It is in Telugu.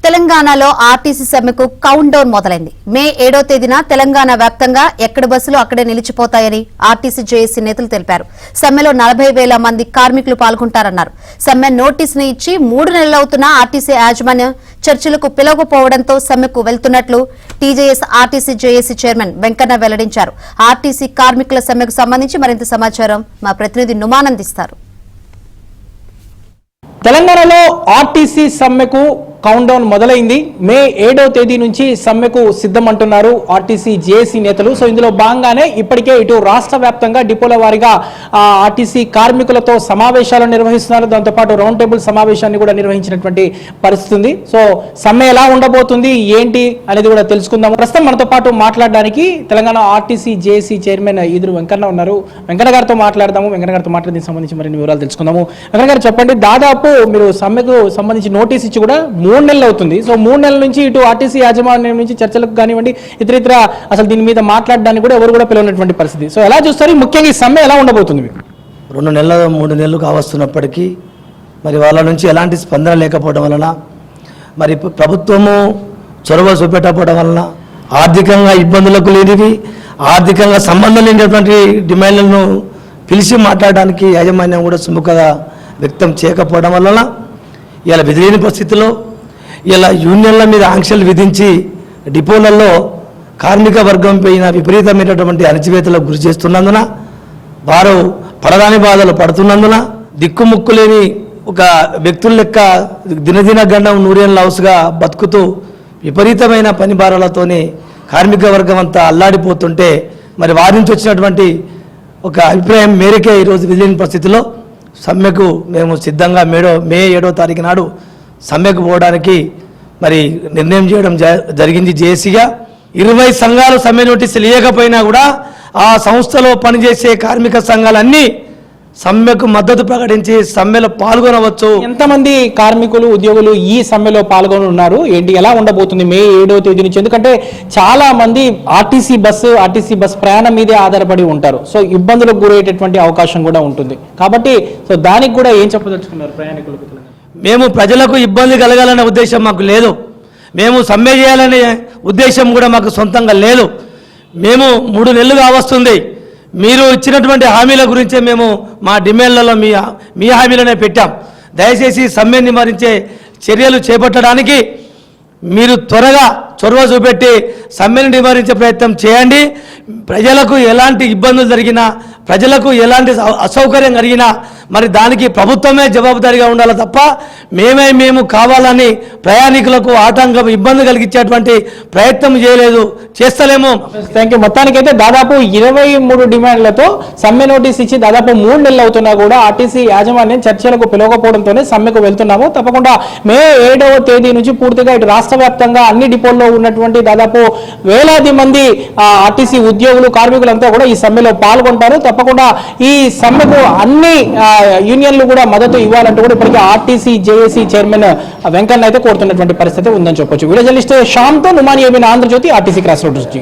తెలంగాణలో ఆర్టీసీ సమ్మెకు కౌంట్ డౌన్ మొదలైంది. మే 7వ తేదీన తెలంగాణ వ్యాప్తంగా ఎక్కడి బస్సులు అక్కడే నిలిచిపోతాయని ఆర్టీసీ జేఏసీ నేతలు తెలిపారు. సమ్మెలో 40,000 మంది కార్మికులు పాల్గొంటారన్నారు. సమ్మె నోటీసును ఇచ్చి 3 నెలలవుతున్నా ఆర్టీసీ యాజమాన్యం చర్చలకు పిలవకపోవడంతో సమ్మెకు వెళ్తున్నట్లు TJS RTC JAC chairman Venkanna వెల్లడించారు. ఆర్టీసీ కార్మికుల సమ్మెకు సంబంధించి మరింత సమాచారం మా ప్రతినిధి నుమాన్ అందిస్తారు. తెలంగాణలో ఆర్టీసీ సమ్మెకు కౌంట్ డౌన్ మొదలైంది. మే 7వ తేదీ నుంచి సమ్మెకు సిద్ధమంటున్నారు ఆర్టీసీ జేఏసీ నేతలు. సో ఇందులో భాగంగానే ఇప్పటికే ఇటు రాష్ట్ర వ్యాప్తంగా డిపోల వారీగా ఆర్టీసీ కార్మికులతో సమావేశాలు నిర్వహిస్తున్నారు. దాంతోపాటు రౌండ్ టేబుల్ సమావేశాన్ని కూడా నిర్వహించినటువంటి పరిస్థితి ఉంది. సో సమ్మె ఎలా ఉండబోతుంది ఏంటి అనేది కూడా తెలుసుకుందాం. ప్రస్తుతం మనతో పాటు మాట్లాడడానికి తెలంగాణ ఆర్టీసీ జేఏసీ చైర్మన్ ఈదురు వెంకన్న ఉన్నారు. వెంకన్న గారితో మాట్లాడదాము. వెంకన్న గారితో మాట్లాడడానికి సంబంధించి మరిన్ని వివరాలు తెలుసుకుందాము. వెంకన్న గారు చెప్పండి, దాదాపు మీరు సమ్మెకు సంబంధించి నోటీస్ ఇచ్చి కూడా 3 నెలలు అవుతుంది. సో 3 నెలల నుంచి ఇటు ఆర్టీసీ యాజమాన్యం నుంచి చర్చలకు కానివ్వండి, ఇతర అసలు దీని మీద మాట్లాడడానికి కూడా ఎవరు కూడా పిలవనటువంటి పరిస్థితి. సో ఎలా చూస్తారు, ముఖ్యంగా ఈ సమ్మె ఎలా ఉండబోతుంది? 2 నెలలు 3 నెలలు కావస్తున్నప్పటికీ మరి వాళ్ళ నుంచి ఎలాంటి స్పందన లేకపోవడం వలన, మరి ప్రభుత్వము చొరవ చూపెట్టకపోవడం వలన, ఆర్థికంగా ఇబ్బందులకు లేనివి, ఆర్థికంగా సంబంధం లేనటువంటి డిమాండ్లను పిలిచి మాట్లాడడానికి యాజమాన్యం కూడా సుముఖంగా వ్యక్తం చేయకపోవడం వలన ఇలా విధిలేని పరిస్థితిలో ఇలా యూనియన్ల మీద ఆంక్షలు విధించి డిపోలలో కార్మిక వర్గం పైన విపరీతమైనటువంటి అణచివేతలకు గురి చేస్తున్నందున, వారు పడరాని బాధలు పడుతున్నందున, దిక్కుముక్కు లేని ఒక వ్యక్తుల లెక్క దినదిన గండం నూరేళ్ళ హౌస్గా బతుకుతూ విపరీతమైన పని భారాలతోనే కార్మిక వర్గం అంతా అల్లాడిపోతుంటే, మరి వారి నుంచి వచ్చినటువంటి ఒక అభిప్రాయం మేరకే ఈరోజు విధిలేని పరిస్థితిలో సమ్మెకు మేము సిద్ధంగా మే 7వ తారీఖు నాడు సమ్మెకు పోవడానికి మరి నిర్ణయం చేయడం జరిగింది. జేఏసీగా 20 సంఘాలు సమ్మె నోటీసులు ఇవ్వకపోయినా కూడా ఆ సంస్థలో పనిచేసే కార్మిక సంఘాలన్నీ సమ్మెకు మద్దతు ప్రకటించి సమ్మెలో పాల్గొనవచ్చు. ఎంతమంది కార్మికులు ఉద్యోగులు ఈ సమ్మెలో పాల్గొని ఉన్నారు, ఏంటి ఎలా ఉండబోతుంది మే 7వ తేదీ నుంచి? ఎందుకంటే చాలా మంది ఆర్టీసీ బస్ ప్రయాణం మీదే ఆధారపడి ఉంటారు. సో ఇబ్బందులకు గురయ్యేటటువంటి అవకాశం కూడా ఉంటుంది. కాబట్టి సో దానికి కూడా ఏం చెప్పదలుచుకున్నారు ప్రయాణికులకు? మేము ప్రజలకు ఇబ్బంది కలగాలనే ఉద్దేశం మాకు లేదు. మేము సమ్మె చేయాలనే ఉద్దేశం కూడా మాకు సొంతంగా లేదు. మేము 3 నెలలు కావస్తుంది. మీరు ఇచ్చినటువంటి హామీల గురించే మేము మా డిమాండ్లలో మీ హామీలనే పెట్టాం. దయచేసి సమ్మె నివారించే చర్యలు చేపట్టడానికి మీరు త్వరగా చొరవ చూపెట్టి సమ్మెను నివారించే ప్రయత్నం చేయండి. ప్రజలకు ఎలాంటి ఇబ్బందులు జరిగినా, ప్రజలకు ఎలాంటి అసౌకర్యం కలిగినా మరి దానికి ప్రభుత్వమే జవాబుదారీగా ఉండాలి తప్ప మేము కావాలని ప్రయాణికులకు ఆటంకం ఇబ్బంది కలిగించేటువంటి ప్రయత్నం చేయలేదు, చేస్తలేము. Thank you. మొత్తానికైతే దాదాపు 23 డిమాండ్లతో సమ్మె నోటీస్ ఇచ్చి దాదాపు 3 నెలలు అవుతున్నా కూడా ఆర్టీసీ యాజమాన్యం చర్చలకు పిలవకపోవడంతోనే సమ్మెకు వెళ్తున్నాము. తప్పకుండా మే 7వ తేదీ నుంచి పూర్తిగా ఇటు రాష్ట్ర వ్యాప్తంగా అన్ని డిపోల్లో ఉన్నటువంటి దాదాపు వేలాది మంది ఆర్టీసీ ఉద్యోగులు కార్మికులంతా కూడా ఈ సమ్మెలో పాల్గొంటారు. తప్పకుండా ఈ సమ్మెకు అన్ని యూనియన్లు కూడా మద్దతు ఇవ్వాలంటూ కూడా ఇప్పటికే ఆర్టీసీ జేఏసీ చైర్మన్ వెంకన్న అయితే కోరుతున్నటువంటి పరిస్థితి ఉందని చెప్పొచ్చు. వీడియో జర్నలిస్ట్ శ్యామ్తో Numan ABN, Andhrajyothi, RTC cross road నుంచి.